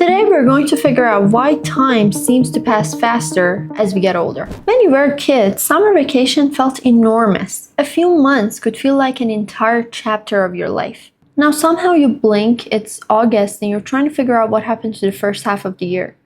Today we're going to figure out why time seems to pass faster as we get older. When you were a kid, summer vacation felt enormous. A few months could feel like an entire chapter of your life. Now somehow you blink, it's August, and you're trying to figure out what happened to the first half of the year.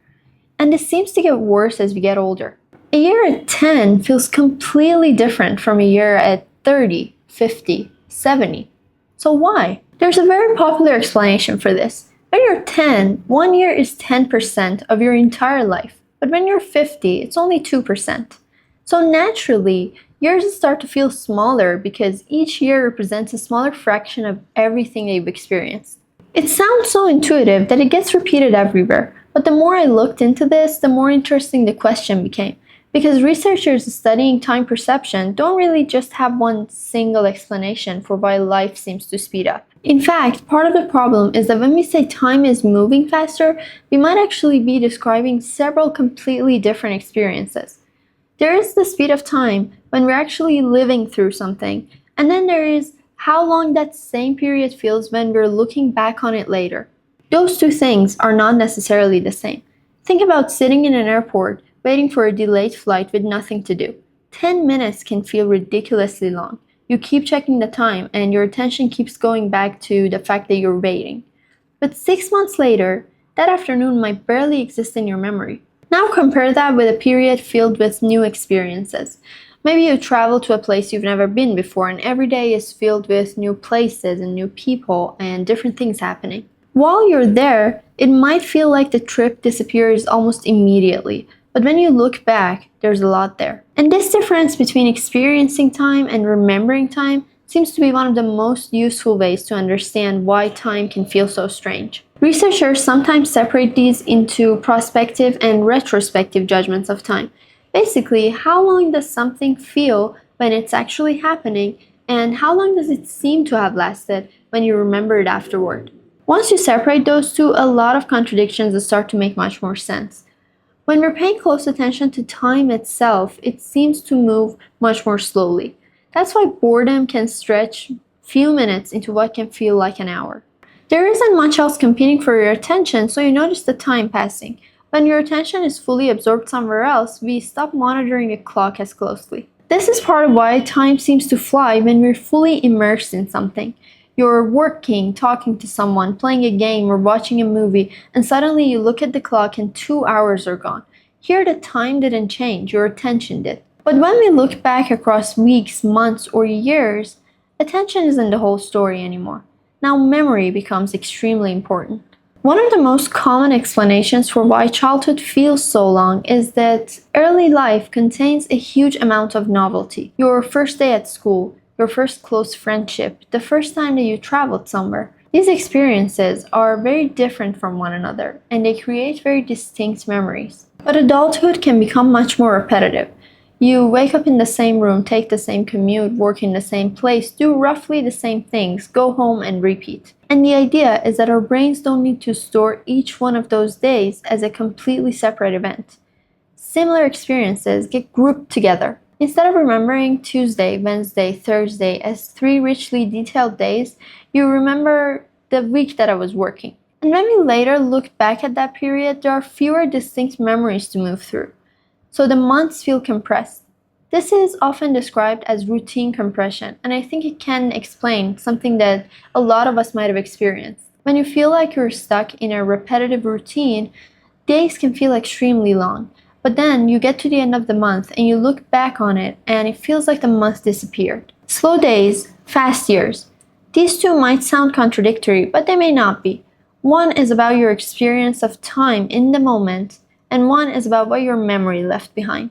And this seems to get worse as we get older. A year at 10 feels completely different from a year at 30, 50, 70. So why? There's a very popular explanation for this. When you're 10, 1 year is 10% of your entire life, but when you're 50, it's only 2%. So naturally, years start to feel smaller because each year represents a smaller fraction of everything that you've experienced. It sounds so intuitive that it gets repeated everywhere, but the more I looked into this, the more interesting the question became. Because researchers studying time perception don't really just have one single explanation for why life seems to speed up. In fact, part of the problem is that when we say time is moving faster, we might actually be describing several completely different experiences. There is the speed of time when we're actually living through something, and then there is how long that same period feels when we're looking back on it later. Those two things are not necessarily the same. Think about sitting in an airport waiting for a delayed flight with nothing to do. 10 minutes can feel ridiculously long. You keep checking the time and your attention keeps going back to the fact that you're waiting. But 6 months later, that afternoon might barely exist in your memory. Now compare that with a period filled with new experiences. Maybe you travel to a place you've never been before and every day is filled with new places and new people and different things happening. While you're there, it might feel like the trip disappears almost immediately. But when you look back, there's a lot there. And this difference between experiencing time and remembering time seems to be one of the most useful ways to understand why time can feel so strange. Researchers sometimes separate these into prospective and retrospective judgments of time. Basically, how long does something feel when it's actually happening, and how long does it seem to have lasted when you remember it afterward? Once you separate those two, a lot of contradictions start to make much more sense. When we're paying close attention to time itself, it seems to move much more slowly. That's why boredom can stretch few minutes into what can feel like an hour. There isn't much else competing for your attention, so you notice the time passing. When your attention is fully absorbed somewhere else, we stop monitoring the clock as closely. This is part of why time seems to fly when we're fully immersed in something. You're working, talking to someone, playing a game, or watching a movie, and suddenly you look at the clock and 2 hours are gone. Here the time didn't change, your attention did. But when we look back across weeks, months, or years, attention isn't the whole story anymore. Now memory becomes extremely important. One of the most common explanations for why childhood feels so long is that early life contains a huge amount of novelty. Your first day at school, your first close friendship, the first time that you traveled somewhere. These experiences are very different from one another, and they create very distinct memories. But adulthood can become much more repetitive. You wake up in the same room, take the same commute, work in the same place, do roughly the same things, go home and repeat. And the idea is that our brains don't need to store each one of those days as a completely separate event. Similar experiences get grouped together. Instead of remembering Tuesday, Wednesday, Thursday as 3 richly detailed days, you remember the week that I was working. And when we later look back at that period, there are fewer distinct memories to move through. So the months feel compressed. This is often described as routine compression, and I think it can explain something that a lot of us might have experienced. When you feel like you're stuck in a repetitive routine, days can feel extremely long. But then you get to the end of the month and you look back on it and it feels like the month disappeared. Slow days, fast years. These two might sound contradictory, but they may not be. One is about your experience of time in the moment, and one is about what your memory left behind.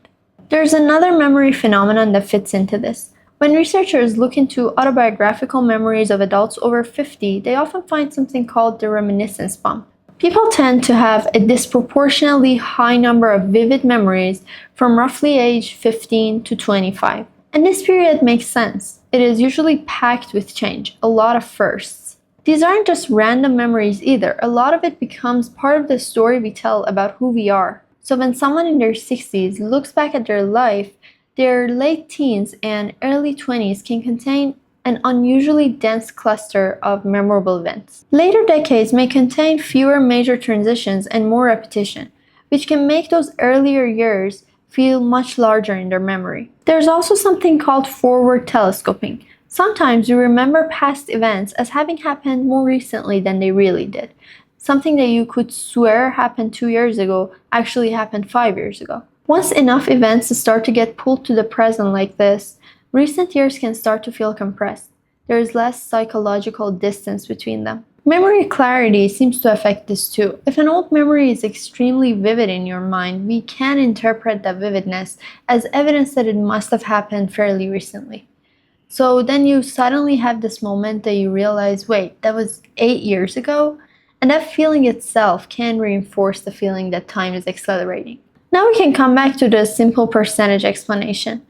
There's another memory phenomenon that fits into this. When researchers look into autobiographical memories of adults over 50, they often find something called the reminiscence bump. People tend to have a disproportionately high number of vivid memories from roughly age 15 to 25. And this period makes sense. It is usually packed with change, a lot of firsts. These aren't just random memories either. A lot of it becomes part of the story we tell about who we are. So when someone in their 60s looks back at their life, their late teens and early 20s can contain an unusually dense cluster of memorable events. Later decades may contain fewer major transitions and more repetition, which can make those earlier years feel much larger in their memory. There's also something called forward telescoping. Sometimes you remember past events as having happened more recently than they really did. Something that you could swear happened 2 years ago actually happened 5 years ago. Once enough events start to get pulled to the present like this, recent years can start to feel compressed. There is less psychological distance between them. Memory clarity seems to affect this too. If an old memory is extremely vivid in your mind, we can interpret that vividness as evidence that it must have happened fairly recently. So then you suddenly have this moment that you realize, wait, that was 8 years ago? And that feeling itself can reinforce the feeling that time is accelerating. Now we can come back to the simple percentage explanation.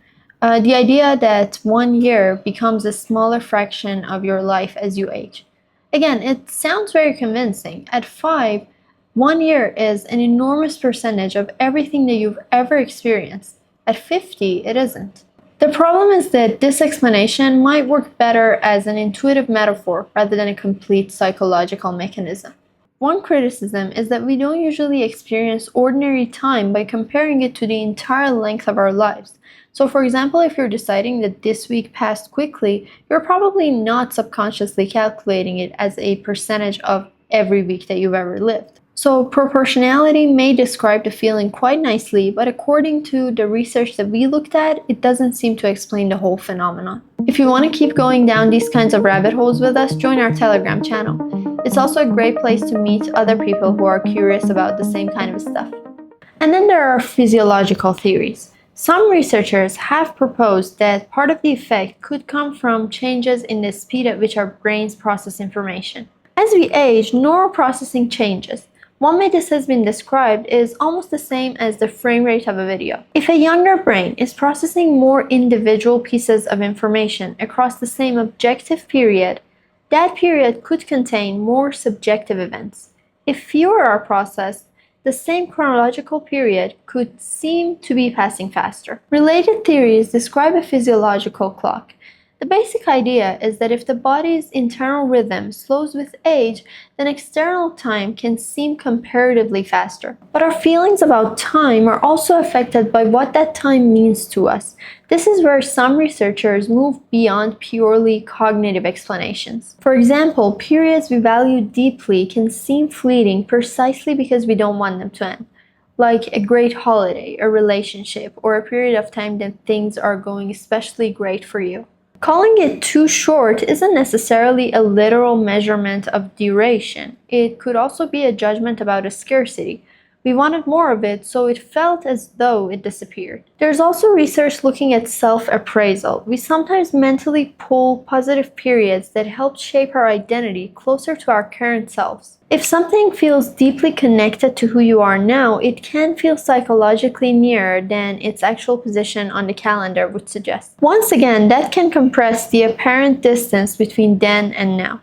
The idea that 1 year becomes a smaller fraction of your life as you age. Again, it sounds very convincing. At 5, 1 year is an enormous percentage of everything that you've ever experienced. At 50, it isn't. The problem is that this explanation might work better as an intuitive metaphor rather than a complete psychological mechanism. One criticism is that we don't usually experience ordinary time by comparing it to the entire length of our lives. So for example, if you're deciding that this week passed quickly, you're probably not subconsciously calculating it as a percentage of every week that you've ever lived. So proportionality may describe the feeling quite nicely, but according to the research that we looked at, it doesn't seem to explain the whole phenomenon. If you want to keep going down these kinds of rabbit holes with us, join our Telegram channel. It's also a great place to meet other people who are curious about the same kind of stuff. And then there are physiological theories. Some researchers have proposed that part of the effect could come from changes in the speed at which our brains process information. As we age, neural processing changes. One way this has been described is almost the same as the frame rate of a video. If a younger brain is processing more individual pieces of information across the same objective period, that period could contain more subjective events. If fewer are processed, the same chronological period could seem to be passing faster. Related theories describe a physiological clock. The basic idea is that if the body's internal rhythm slows with age, then external time can seem comparatively faster. But our feelings about time are also affected by what that time means to us. This is where some researchers move beyond purely cognitive explanations. For example, periods we value deeply can seem fleeting precisely because we don't want them to end. Like a great holiday, a relationship, or a period of time that things are going especially great for you. Calling it too short isn't necessarily a literal measurement of duration. It could also be a judgment about a scarcity. We wanted more of it, so it felt as though it disappeared. There's also research looking at self-appraisal. We sometimes mentally pull positive periods that help shape our identity closer to our current selves. If something feels deeply connected to who you are now, it can feel psychologically nearer than its actual position on the calendar would suggest. Once again, that can compress the apparent distance between then and now.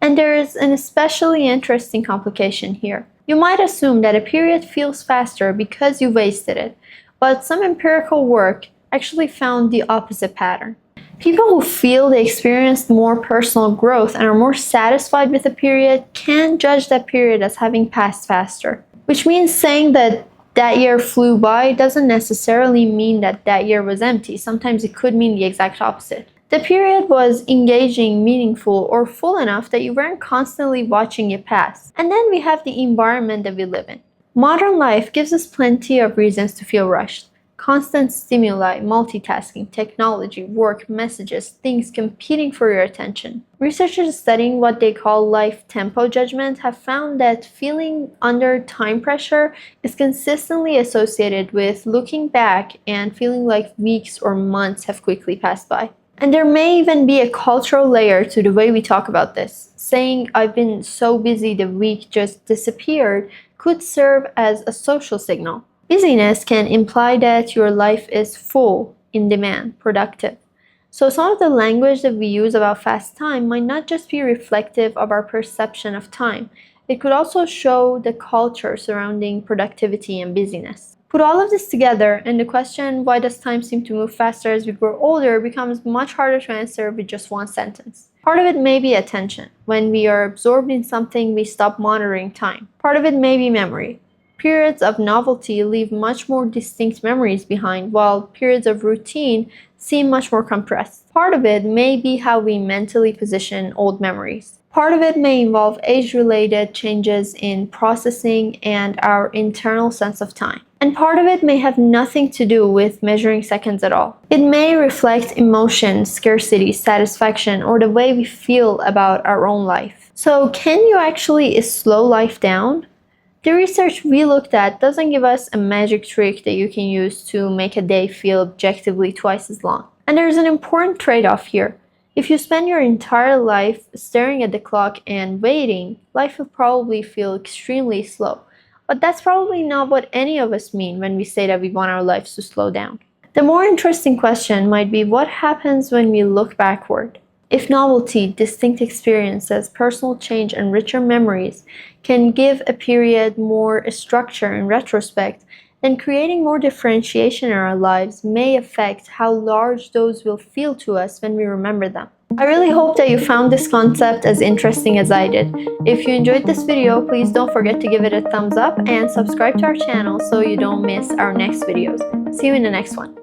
And there is an especially interesting complication here. You might assume that a period feels faster because you wasted it, but some empirical work actually found the opposite pattern. People who feel they experienced more personal growth and are more satisfied with a period can judge that period as having passed faster, which means saying that that year flew by doesn't necessarily mean that that year was empty. Sometimes it could mean the exact opposite. The period was engaging, meaningful, or full enough that you weren't constantly watching it pass. And then we have the environment that we live in. Modern life gives us plenty of reasons to feel rushed. Constant stimuli, multitasking, technology, work, messages, things competing for your attention. Researchers studying what they call life tempo judgment have found that feeling under time pressure is consistently associated with looking back and feeling like weeks or months have quickly passed by. And there may even be a cultural layer to the way we talk about this. Saying, "I've been so busy the week just disappeared," could serve as a social signal. Busyness can imply that your life is full, in demand, productive. So some of the language that we use about fast time might not just be reflective of our perception of time. It could also show the culture surrounding productivity and busyness. Put all of this together, and the question, why does time seem to move faster as we grow older, becomes much harder to answer with just one sentence. Part of it may be attention. When we are absorbed in something, we stop monitoring time. Part of it may be memory. Periods of novelty leave much more distinct memories behind, while periods of routine seem much more compressed. Part of it may be how we mentally position old memories. Part of it may involve age-related changes in processing and our internal sense of time. And part of it may have nothing to do with measuring seconds at all. It may reflect emotion, scarcity, satisfaction, or the way we feel about our own life. So, can you actually slow life down? The research we looked at doesn't give us a magic trick that you can use to make a day feel objectively twice as long. And there's an important trade-off here. If you spend your entire life staring at the clock and waiting, life will probably feel extremely slow. But that's probably not what any of us mean when we say that we want our lives to slow down. The more interesting question might be, what happens when we look backward? If novelty, distinct experiences, personal change, and richer memories can give a period more structure in retrospect, then creating more differentiation in our lives may affect how large those will feel to us when we remember them. I really hope that you found this concept as interesting as I did. If you enjoyed this video, please don't forget to give it a thumbs up and subscribe to our channel so you don't miss our next videos. See you in the next one.